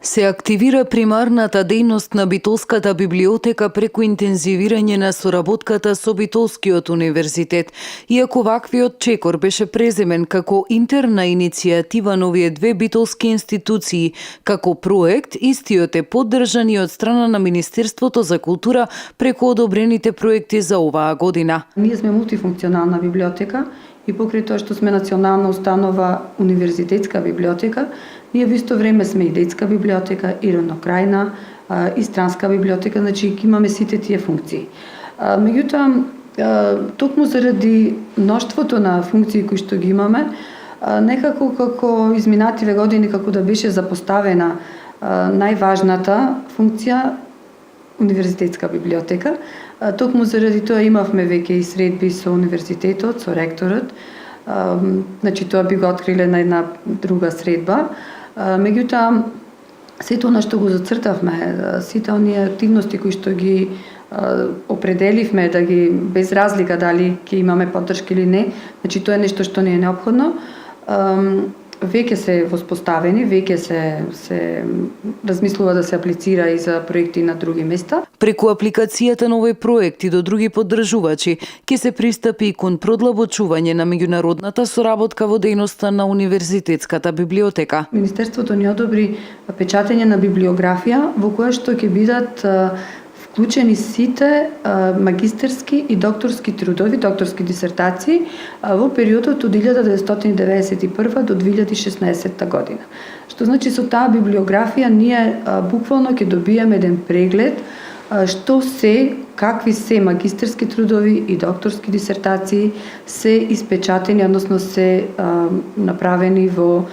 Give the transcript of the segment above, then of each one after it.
Се активира примарната дејност на Битолската библиотека преку интензивирање на соработката со Битолскиот универзитет. Иако ваквиот чекор беше преземен како интерна иницијатива на овие две битолски институции, како проект, истиот е поддржан и од страна на Министерството за култура преку одобрените проекти за оваа година. Ние сме мултифункционална библиотека и покрај тоа што сме национална установа универзитетска библиотека, ние во исто време сме и детска библиотека, и равнокрајна, и странска библиотека, значи имаме сите тие функции. Меѓутоа, токму заради мноштвото на функции кои што ги имаме, некако како изминативе години како да беше запоставена најважната функција универзитетска библиотека. Токму заради тоа имавме веќе и средби со универзитетот, со ректорот. Значи тоа би го откриле на една друга средба. Меѓутоа, сето на што го зацртавме, сите оние активности кои што ги определивме да ги без разлика дали ќе имаме поддршка или не, значи тоа е нешто што не е неопходно. Веќе се воспоставени, веќе се размислува да се аплицира и за проекти на други места. Преку апликацијата на овој проект и до други поддржувачи ќе се пристапи и кон продлабочување на меѓународната соработка во дејноста на универзитетската библиотека. Министерството ни одобри печатење на библиографија во која што ќе бидат вклучени сите магистерски и докторски трудови, докторски дисертации во периодот од 1991 до 2016 година. Што значи со таа библиографија ние буквално ќе добиеме еден преглед што се, какви се магистерски трудови и докторски дисертации се испечатени, односно се направени во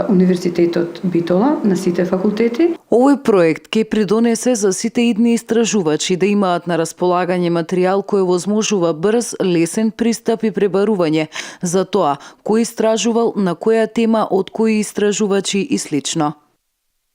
Универзитетот Битола, на сите факултети. Овој проект ќе придонесе за сите идни истражувачи да имаат на располагање материјал кој возможува брз, лесен пристап и пребарување за тоа кој истражувал, на која тема, од кои истражувачи и слично.